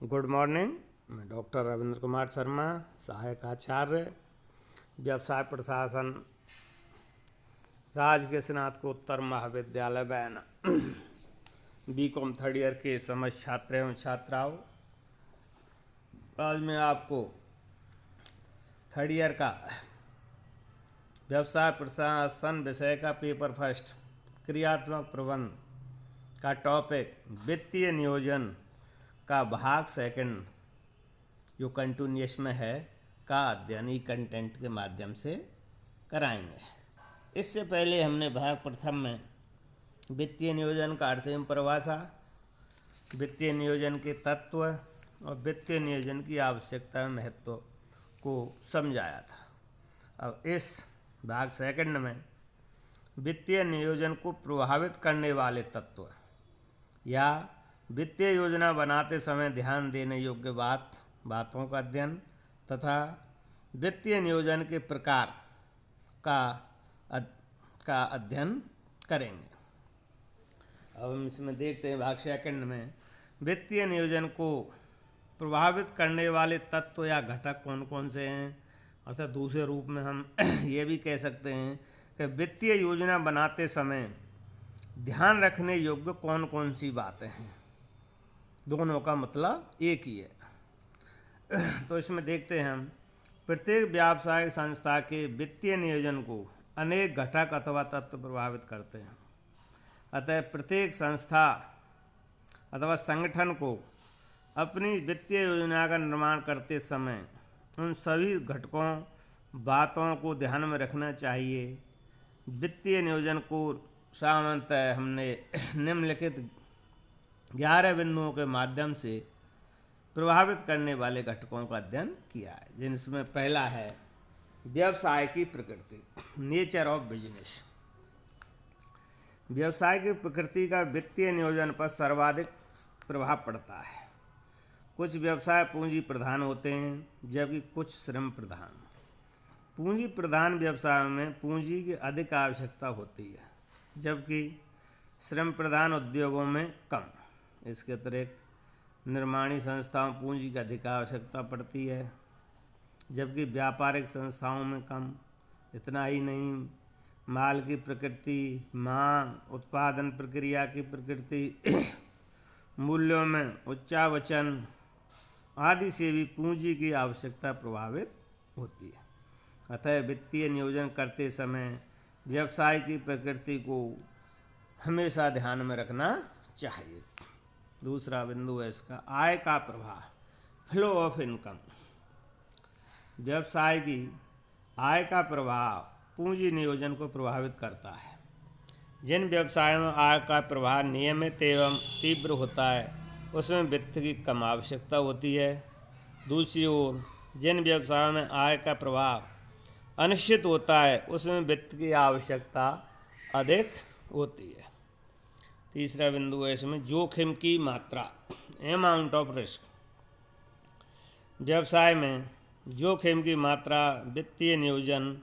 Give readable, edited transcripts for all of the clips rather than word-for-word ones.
Good morning. मैं doctor Ravindra Kumar Sharma, सहायक आचार्य, व्यवसाय प्रशासन, राजकीय स्नातकोत्तर महाविद्यालय बयाना। बीकॉम थर्ड ईयर के समस्त छात्र एवं छात्राओं, आज मैं आपको थर्ड ईयर का व्यवसाय प्रशासन विषय का पेपर फर्स्ट क्रियात्मक प्रबंध का टॉपिक वित्तीय नियोजन का भाग सेकंड जो कंटिन्यूस में है का अध्ययन ई कंटेंट के माध्यम से कराएंगे। इससे पहले हमने भाग प्रथम में वित्तीय नियोजन का अर्थ एवं परिभाषा, वित्तीय नियोजन के तत्व और वित्तीय नियोजन की आवश्यकता एवं महत्व को समझाया था। अब इस भाग सेकंड में वित्तीय नियोजन को प्रभावित करने वाले तत्व या वित्तीय योजना बनाते समय ध्यान देने योग्य बातों का अध्ययन तथा वित्तीय नियोजन के प्रकार का अध्ययन करेंगे। अब हम इसमें देखते हैं भाग सेकंड में वित्तीय नियोजन को प्रभावित करने वाले तत्व या घटक कौन कौन से हैं। अर्थात दूसरे रूप में हम ये भी कह सकते हैं कि वित्तीय योजना बनाते समय ध्यान रखने योग्य कौन कौन सी बातें हैं। दोनों का मतलब एक ही है। तो इसमें देखते हैं हम प्रत्येक व्यावसायिक संस्था के वित्तीय नियोजन को अनेक घटक अथवा तत्व प्रभावित करते हैं। अतः प्रत्येक संस्था अथवा संगठन को अपनी वित्तीय योजना का निर्माण करते समय उन सभी घटकों बातों को ध्यान में रखना चाहिए। वित्तीय नियोजन को सामान्यतः हमने निम्नलिखित 11 बिंदुओं के माध्यम से प्रभावित करने वाले घटकों का अध्ययन किया है, जिनमें पहला है व्यवसाय की प्रकृति, नेचर ऑफ बिजनेस। व्यवसाय की प्रकृति का वित्तीय नियोजन पर सर्वाधिक प्रभाव पड़ता है। कुछ व्यवसाय पूंजी प्रधान होते हैं जबकि कुछ श्रम प्रधान। पूंजी प्रधान व्यवसायों में पूंजी की अधिक आवश्यकता होती है जबकि श्रम प्रधान उद्योगों में कम। इसके अतिरिक्त निर्माणी संस्थाओं पूंजी की अधिक आवश्यकता पड़ती है जबकि व्यापारिक संस्थाओं में कम। इतना ही नहीं, माल की प्रकृति, मांग, उत्पादन प्रक्रिया की प्रकृति, मूल्यों में उच्चावचन आदि से भी पूंजी की आवश्यकता प्रभावित होती है। अतः वित्तीय नियोजन करते समय व्यवसाय की प्रकृति को हमेशा ध्यान में रखना चाहिए। दूसरा बिंदु है इसका आय का प्रभाव, फ्लो ऑफ इनकम। व्यवसाय की आय का प्रभाव पूंजी नियोजन को प्रभावित करता है। जिन व्यवसायों में आय का प्रवाह नियमित एवं तीव्र होता है उसमें वित्त की कम आवश्यकता होती है। दूसरी ओर जिन व्यवसायों में आय का प्रवाह अनिश्चित होता है उसमें वित्त की आवश्यकता अधिक होती है। तीसरा बिंदु है इसमें जोखिम की मात्रा, अमाउंट ऑफ रिस्क। व्यवसाय में जोखिम की मात्रा वित्तीय नियोजन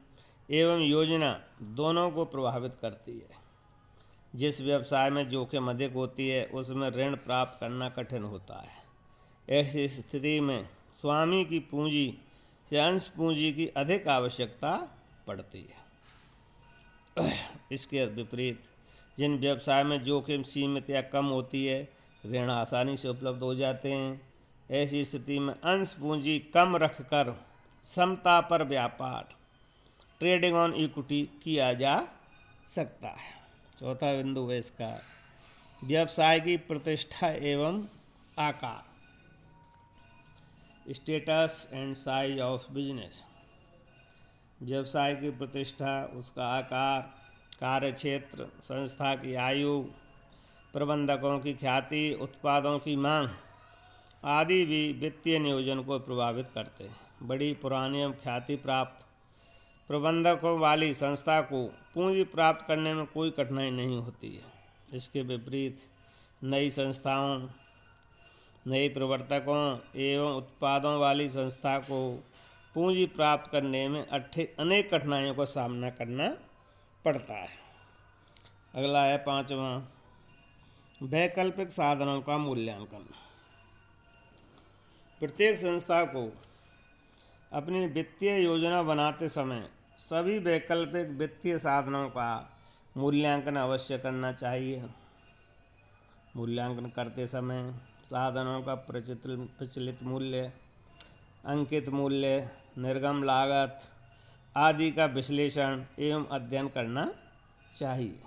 एवं योजना दोनों को प्रभावित करती है। जिस व्यवसाय में जोखिम अधिक होती है उसमें ऋण प्राप्त करना कठिन होता है। ऐसी स्थिति में स्वामी की पूंजी से अंश पूंजी की अधिक आवश्यकता पड़ती है। इसके विपरीत जिन व्यवसाय में जोखिम सीमित या कम होती है ऋण आसानी से उपलब्ध हो जाते हैं। ऐसी स्थिति में अंश पूंजी कम रखकर समता पर व्यापार, ट्रेडिंग ऑन इक्विटी किया जा सकता है। चौथा बिंदु है इसका व्यवसाय की प्रतिष्ठा एवं आकार, status and size of business. व्यवसाय की प्रतिष्ठा, उसका आकार, कार्यक्षेत्र, संस्था की आयु, प्रबंधकों की ख्याति, उत्पादों की मांग आदि भी वित्तीय नियोजन को प्रभावित करते हैं। बड़ी पुरानी एवं ख्याति प्राप्त प्रबंधकों वाली संस्था को पूंजी प्राप्त करने में कोई कठिनाई नहीं होती है। इसके विपरीत नई संस्थाओं, नए प्रवर्तकों एवं उत्पादों वाली संस्था को पूंजी प्राप्त करने में अनेक कठिनाइयों का सामना करना पड़ता है। अगला है पांचवा, वैकल्पिक साधनों का मूल्यांकन। प्रत्येक संस्था को अपनी वित्तीय योजना बनाते समय सभी वैकल्पिक वित्तीय साधनों का मूल्यांकन अवश्य करना चाहिए। मूल्यांकन करते समय साधनों का प्रचलित मूल्य, अंकित मूल्य, निर्गम लागत आदि का विश्लेषण एवं अध्ययन करना चाहिए।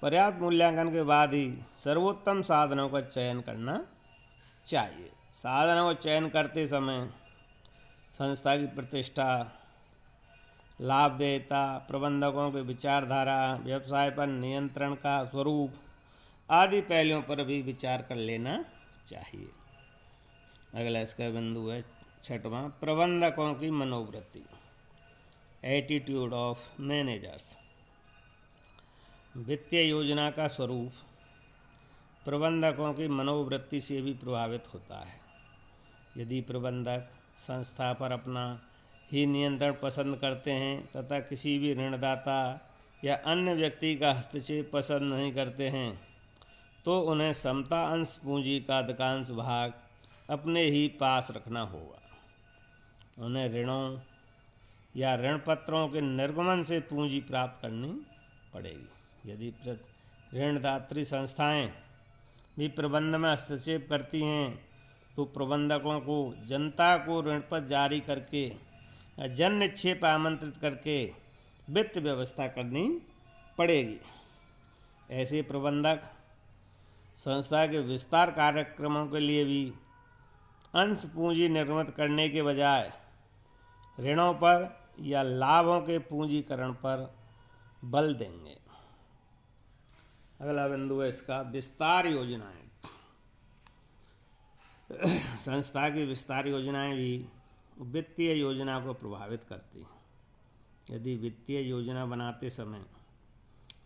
पर्याप्त मूल्यांकन के बाद ही सर्वोत्तम साधनों का चयन करना चाहिए। साधनों का चयन करते समय संस्था की प्रतिष्ठा, लाभदेयता, प्रबंधकों की विचारधारा, व्यवसाय पर नियंत्रण का स्वरूप आदि पहलुओं पर भी विचार कर लेना चाहिए। अगला इसका बिंदु है 6वां, प्रबंधकों की मनोवृत्ति, एटीट्यूड ऑफ मैनेजर्स। वित्तीय योजना का स्वरूप प्रबंधकों की मनोवृत्ति से भी प्रभावित होता है। यदि प्रबंधक संस्था पर अपना ही नियंत्रण पसंद करते हैं तथा किसी भी ऋणदाता या अन्य व्यक्ति का हस्तक्षेप पसंद नहीं करते हैं तो उन्हें समता अंश पूंजी का अधिकांश भाग अपने ही पास रखना होगा। उन्हें ऋणों या ऋण पत्रों के निर्गमन से पूंजी प्राप्त करनी पड़ेगी। यदि ऋणदात्री संस्थाएं भी प्रबंध में हस्तक्षेप करती हैं तो प्रबंधकों को जनता को ऋण पत्र जारी करके या जन निक्षेप आमंत्रित करके वित्त व्यवस्था करनी पड़ेगी। ऐसे प्रबंधक संस्था के विस्तार कार्यक्रमों के लिए भी अंश पूंजी निर्मित करने के बजाय ऋणों पर या लाभों के पूंजीकरण पर बल देंगे। अगला बिंदु है इसका विस्तार योजनाएं। संस्था की विस्तार योजनाएं भी वित्तीय योजना को प्रभावित करती हैं। यदि वित्तीय योजना बनाते समय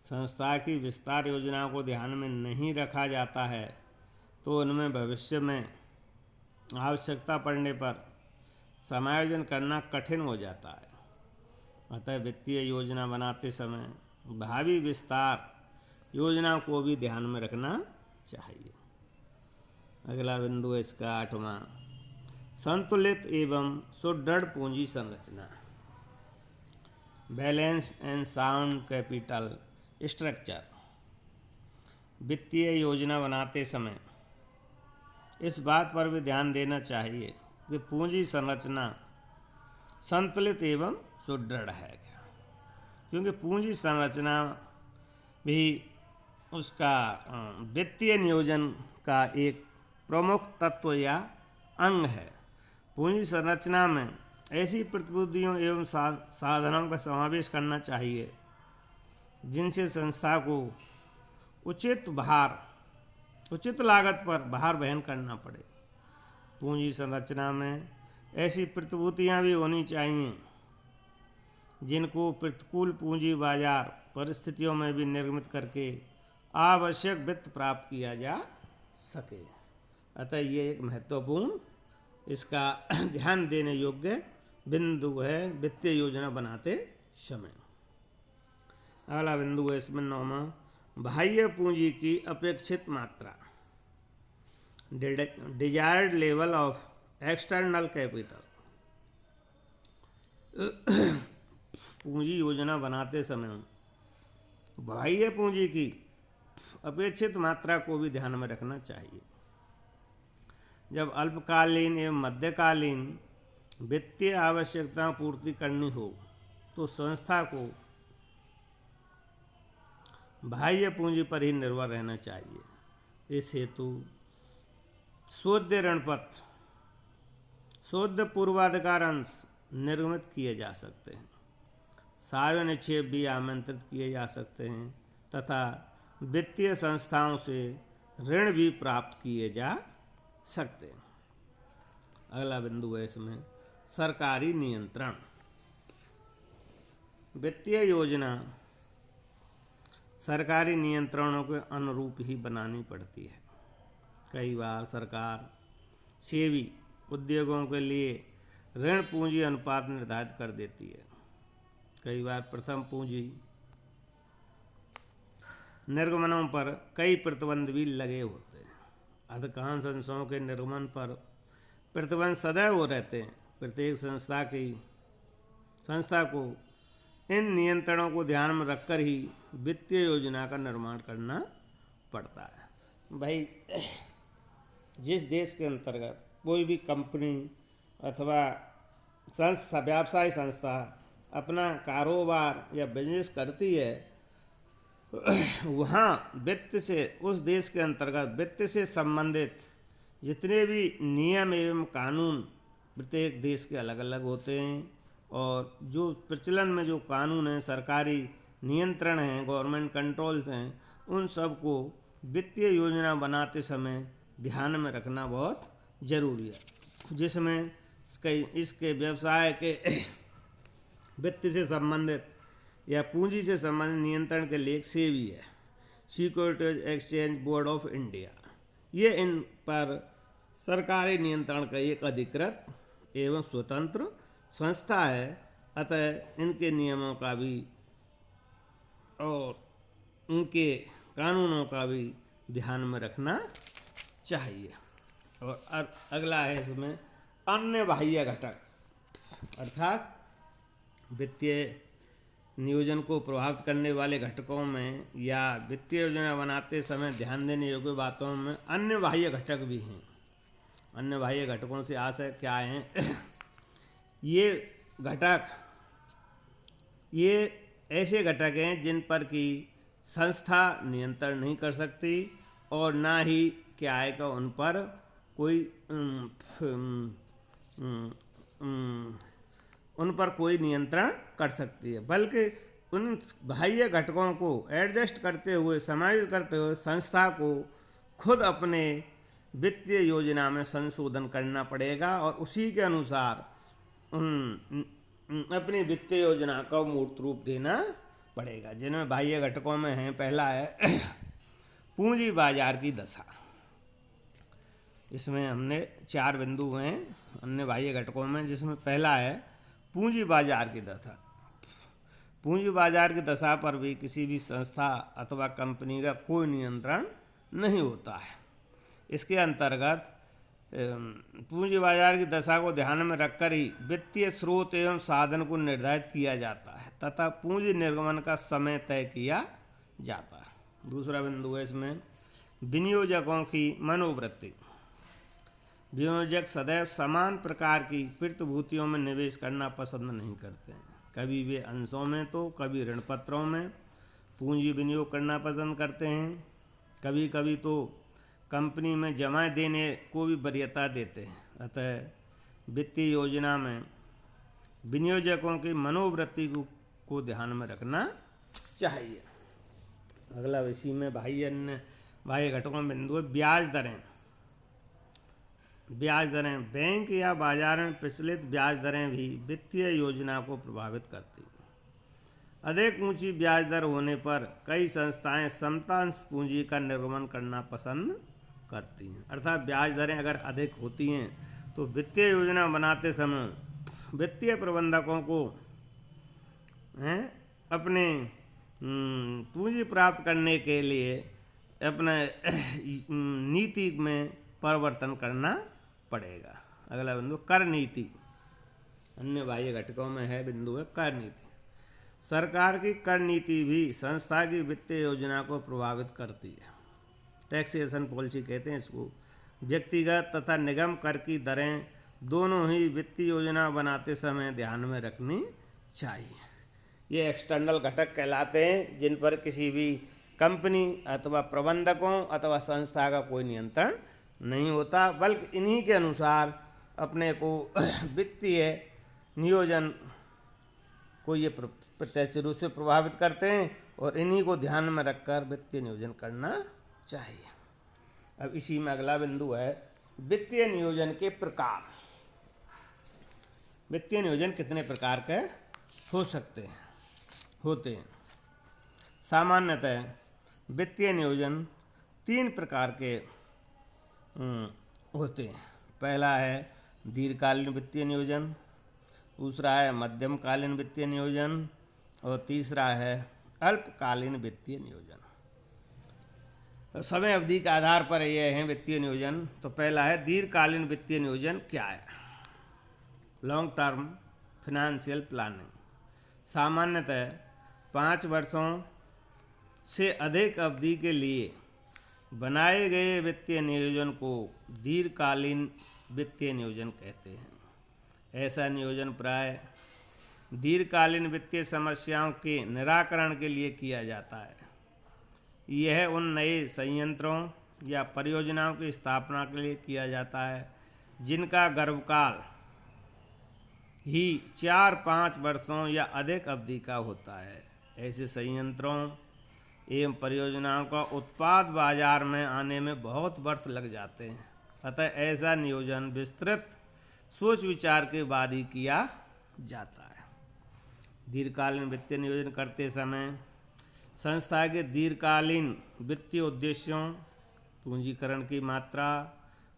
संस्था की विस्तार योजना को ध्यान में नहीं रखा जाता है तो उनमें भविष्य में आवश्यकता पड़ने पर समायोजन करना कठिन हो जाता है। अतः वित्तीय योजना बनाते समय भावी विस्तार योजना को भी ध्यान में रखना चाहिए। अगला बिंदु है इसका 8वां, संतुलित एवं सुदृढ़ पूंजी संरचना, balance and sound capital structure. वित्तीय योजना बनाते समय इस बात पर भी ध्यान देना चाहिए कि पूंजी संरचना संतुलित एवं सुदृढ़ है क्या, क्योंकि पूंजी संरचना भी उसका वित्तीय नियोजन का एक प्रमुख तत्व या अंग है। पूंजी संरचना में ऐसी प्रतिभूतियों एवं साधनों का समावेश करना चाहिए जिनसे संस्था को उचित लागत पर भार वहन करना पड़े। पूंजी संरचना में ऐसी प्रतिभूतियां भी होनी चाहिए जिनको प्रतिकूल पूंजी बाजार परिस्थितियों में भी निर्मित करके आवश्यक वित्त प्राप्त किया जा सके। अतः ये एक महत्वपूर्ण इसका ध्यान देने योग्य बिंदु है वित्तीय योजना बनाते समय। अगला बिंदु है इसमें 9वां, बाह्य पूंजी की अपेक्षित मात्रा, desired level of external capital. पूंजी योजना बनाते समय बाह्य पूंजी की अपेक्षित मात्रा को भी ध्यान में रखना चाहिए। जब अल्पकालीन एवं मध्यकालीन वित्तीय आवश्यकताओं पूर्ति करनी हो तो संस्था को बाह्य पूंजी पर ही निर्भर रहना चाहिए। इस हेतु शुद्ध ऋण पत्र, शुद्ध पूर्वाधिकार अंश निर्मित किए जा सकते हैं, सार्वजनिक निक्षेप भी आमंत्रित किए जा सकते हैं तथा वित्तीय संस्थाओं से ऋण भी प्राप्त किए जा सकते हैं। अगला बिंदु है इसमें सरकारी नियंत्रण। वित्तीय योजना सरकारी नियंत्रणों के अनुरूप ही बनानी पड़ती है। कई बार सरकार सेवी उद्योगों के लिए ऋण पूंजी अनुपात निर्धारित कर देती है। कई बार प्रथम पूंजी निर्गमनों पर कई प्रतिबंध भी लगे होते हैं। अधिकांश अंशों के निर्गमन पर प्रतिबंध सदैव वो रहते हैं। प्रत्येक संस्था को इन नियंत्रणों को ध्यान में रखकर ही वित्तीय योजना का निर्माण करना पड़ता है। भाई, जिस देश के अंतर्गत कोई भी कंपनी अथवा संस्था, व्यावसायिक संस्था अपना कारोबार या बिजनेस करती है, वहाँ वित्त से, उस देश के अंतर्गत वित्त से संबंधित जितने भी नियम एवं कानून प्रत्येक देश के अलग अलग होते हैं, और जो प्रचलन में जो कानून हैं, सरकारी नियंत्रण हैं, गवर्नमेंट कंट्रोल्स हैं, उन सब को वित्तीय योजना बनाते समय ध्यान में रखना बहुत ज़रूरी है। जिसमें कई इसके व्यवसाय के वित्त से संबंधित या पूंजी से संबंधित नियंत्रण के लिए एक सेबी है, securities exchange board of India. ये इन पर सरकारी नियंत्रण का एक अधिकृत एवं स्वतंत्र संस्था है। अतः इनके नियमों का भी और उनके कानूनों का भी ध्यान में रखना चाहिए। और अगला है इसमें अन्य बाह्य घटक, अर्थात वित्तीय नियोजन को प्रभावित करने वाले घटकों में या वित्तीय योजना बनाते समय ध्यान देने योग्य बातों में अन्य बाह्य घटक भी हैं। अन्य बाह्य घटकों से आशय क्या हैं? ये ऐसे घटक हैं जिन पर कि संस्था नियंत्रण नहीं कर सकती और ना ही क्या है कि उन पर कोई नियंत्रण कर सकती है, बल्कि उन बाह्य घटकों को एडजस्ट करते हुए, समायोजित करते हुए संस्था को खुद अपने वित्तीय योजना में संशोधन करना पड़ेगा और उसी के अनुसार अपनी वित्तीय योजना का मूर्त रूप देना पड़ेगा। जिनमें बाह्य घटकों में हैं, पहला है पूंजी बाजार की दशा। इसमें हमने 4 बिंदु हैं अन्य बाह्य घटकों में, जिसमें पहला है पूंजी बाजार की दशा। पूंजी बाजार की दशा पर भी किसी भी संस्था अथवा कंपनी का कोई नियंत्रण नहीं होता है। इसके अंतर्गत पूंजी बाजार की दशा को ध्यान में रखकर ही वित्तीय स्रोत एवं साधन को निर्धारित किया जाता है तथा पूंजी निर्गमन का समय तय किया जाता है। दूसरा बिंदु है इसमें विनियोजकों की मनोवृत्ति। विनियोजक सदैव समान प्रकार की प्रतिभूतियों में निवेश करना पसंद नहीं करते हैं। कभी वे अंशों में तो कभी ऋण पत्रों में पूंजी विनियोग करना पसंद करते हैं। कभी कभी तो कंपनी में जमाएं देने को भी वरीयता देते हैं। अतः वित्तीय योजना में विनियोजकों की मनोवृत्ति को ध्यान में रखना चाहिए। अगला इसी में बाह्य घटकों में बिंदु है ब्याज दरें। बैंक या बाजार में प्रचलित ब्याज दरें भी वित्तीय योजना को प्रभावित करती हैं। अधिक ऊंची ब्याज दर होने पर कई संस्थाएं समतांश पूंजी का निर्गमन करना पसंद करती हैं। अर्थात ब्याज दरें अगर अधिक होती हैं तो वित्तीय योजना बनाते समय वित्तीय प्रबंधकों को अपने पूंजी प्राप्त करने के लिए अपने नीति में परिवर्तन करना पड़ेगा। अगला बिंदु कर नीति। अन्य बाह्य घटकों में है बिंदु है कर नीति। सरकार की कर नीति भी संस्था की वित्तीय योजना को प्रभावित करती है। टैक्सेशन पॉलिसी कहते हैं इसको। व्यक्तिगत तथा निगम कर की दरें दोनों ही वित्तीय योजना बनाते समय ध्यान में रखनी चाहिए। ये एक्सटर्नल घटक कहलाते हैं जिन पर किसी भी कंपनी अथवा प्रबंधकों अथवा संस्था का कोई नियंत्रण नहीं होता, बल्कि इन्हीं के अनुसार अपने को वित्तीय नियोजन को ये प्रत्यक्ष रूप से प्रभावित करते हैं और इन्हीं को ध्यान में रखकर वित्तीय नियोजन करना चाहिए। अब इसी में अगला बिंदु है वित्तीय नियोजन के प्रकार। वित्तीय नियोजन कितने प्रकार के होते हैं। सामान्यतः वित्तीय नियोजन 3 प्रकार के होते हैं। पहला है दीर्घकालीन वित्तीय नियोजन, दूसरा है मध्यमकालीन वित्तीय नियोजन और तीसरा है अल्पकालीन वित्तीय नियोजन। समय अवधि के आधार पर ये हैं वित्तीय नियोजन। तो पहला है दीर्घकालीन वित्तीय नियोजन क्या है। लॉन्ग टर्म फाइनेंशियल प्लानिंग सामान्यतः 5 वर्षों से अधिक अवधि के लिए बनाए गए वित्तीय नियोजन को दीर्घकालीन वित्तीय नियोजन कहते हैं। ऐसा नियोजन प्राय दीर्घकालीन वित्तीय समस्याओं के निराकरण के लिए किया जाता है। यह उन नए संयंत्रों या परियोजनाओं की स्थापना के लिए किया जाता है जिनका गर्भकाल ही 4-5 वर्षों या अधिक अवधि का होता है। ऐसे संयंत्रों एवं परियोजनाओं का उत्पाद बाजार में आने में बहुत वर्ष लग जाते हैं। अतः ऐसा नियोजन विस्तृत सोच विचार के बाद ही किया जाता है। दीर्घकालीन वित्तीय नियोजन करते समय संस्था के दीर्घकालीन वित्तीय उद्देश्यों, पूंजीकरण की मात्रा,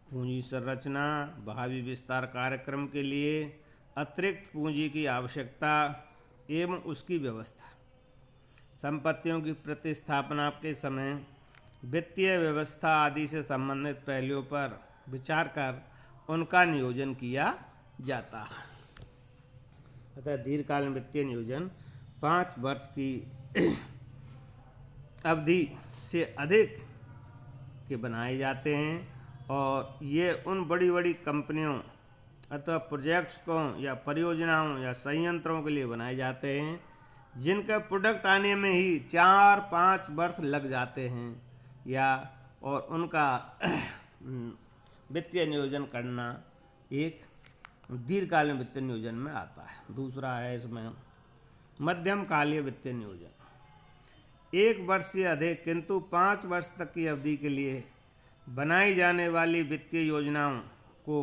पूंजी संरचना, भावी विस्तार कार्यक्रम के लिए अतिरिक्त पूंजी की आवश्यकता एवं उसकी व्यवस्था, संपत्तियों की प्रतिस्थापना के समय वित्तीय व्यवस्था आदि से संबंधित पहलुओं पर विचार कर उनका नियोजन किया जाता है। अतः दीर्घकालीन वित्तीय नियोजन 5 वर्ष की अवधि से अधिक के बनाए जाते हैं और ये उन बड़ी बड़ी कंपनियों अथवा प्रोजेक्ट्स को या परियोजनाओं या संयंत्रों के लिए बनाए जाते हैं जिनका प्रोडक्ट आने में ही 4-5 वर्ष लग जाते हैं या और उनका वित्तीय नियोजन करना एक दीर्घकालीन वित्तीय नियोजन में आता है। दूसरा है इसमें मध्यमकालीन वित्तीय नियोजन। 1 वर्ष से अधिक किंतु 5 वर्ष तक की अवधि के लिए बनाई जाने वाली वित्तीय योजनाओं को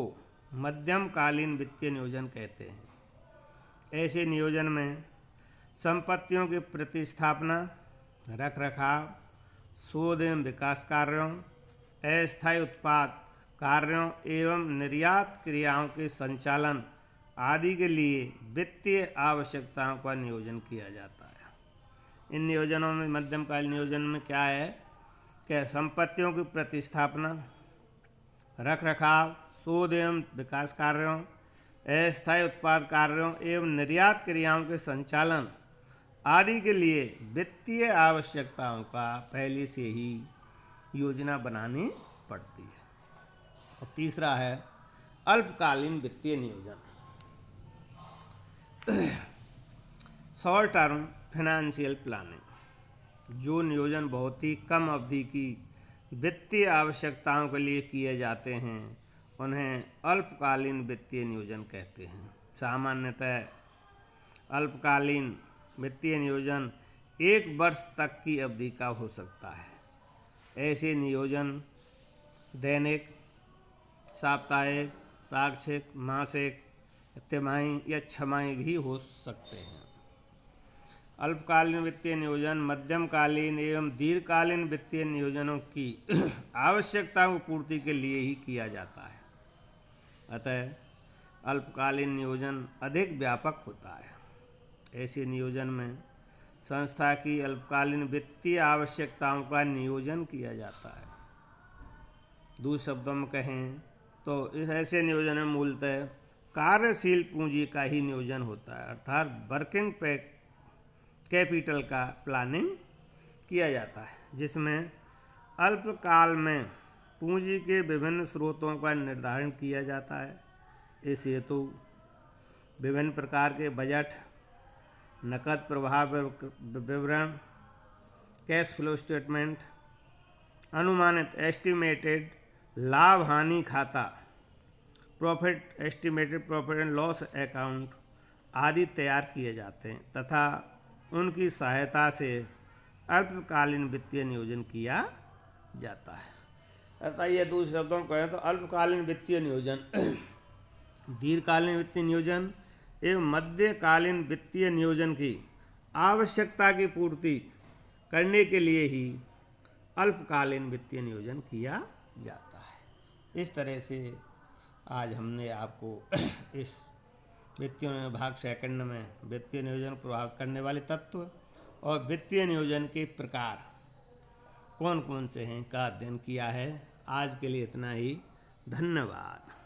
मध्यमकालीन वित्तीय नियोजन कहते हैं। ऐसे नियोजन में संपत्तियों की प्रतिस्थापना, रखरखाव, शोध एवं विकास कार्यों, अस्थायी उत्पाद कार्यों एवं निर्यात क्रियाओं के संचालन आदि के लिए वित्तीय आवश्यकताओं का नियोजन किया जाता है। इन नियोजनों में मध्यमकालीन नियोजन में क्या है कि संपत्तियों की प्रतिस्थापना, रखरखाव, शोध एवं विकास कार्यों, अस्थायी उत्पाद कार्यों एवं निर्यात क्रियाओं के संचालन आदि के लिए वित्तीय आवश्यकताओं का पहले से ही योजना बनानी पड़ती है। और तीसरा है अल्पकालीन वित्तीय नियोजन। शॉर्ट टर्म फाइनेंशियल प्लानिंग, जो नियोजन बहुत ही कम अवधि की वित्तीय आवश्यकताओं के लिए किए जाते हैं उन्हें अल्पकालीन वित्तीय नियोजन कहते हैं। सामान्यतः अल्पकालीन वित्तीय नियोजन 1 वर्ष तक की अवधि का हो सकता है। ऐसे नियोजन दैनिक, साप्ताहिक, पाक्षिक, मासिक, तिमाही या छमाही भी हो सकते हैं। अल्पकालीन वित्तीय नियोजन मध्यमकालीन एवं दीर्घकालीन वित्तीय नियोजनों की आवश्यकताओं की पूर्ति के लिए ही किया जाता है। अतः अल्पकालीन नियोजन अधिक व्यापक होता है। ऐसे नियोजन में संस्था की अल्पकालीन वित्तीय आवश्यकताओं का नियोजन किया जाता है। दूसरे शब्दों में कहें तो इस ऐसे नियोजन में मूलतः कार्यशील पूंजी का ही नियोजन होता है, अर्थात वर्किंग कैपिटल का प्लानिंग किया जाता है, जिसमें अल्पकाल में पूंजी के विभिन्न स्रोतों का निर्धारण किया जाता है। इस हेतु विभिन्न प्रकार के बजट, नकद प्रवाह विवरण, कैश फ्लो स्टेटमेंट, अनुमानित एस्टिमेटेड लाभ हानि खाता, estimated profit and loss account आदि तैयार किए जाते हैं तथा उनकी सहायता से अल्पकालीन वित्तीय नियोजन किया जाता है। अर्थात ये दूसरे शब्दों में कहें तो अल्पकालीन वित्तीय नियोजन, दीर्घकालीन वित्तीय नियोजन एवं मध्यकालीन वित्तीय नियोजन की आवश्यकता की पूर्ति करने के लिए ही अल्पकालीन वित्तीय नियोजन किया जाता है। इस तरह से आज हमने आपको इस वित्तीय भाग सेकंड में वित्तीय नियोजन प्रभावित करने वाले तत्व और वित्तीय नियोजन के प्रकार कौन कौन से हैं का अध्ययन किया है। आज के लिए इतना ही, धन्यवाद।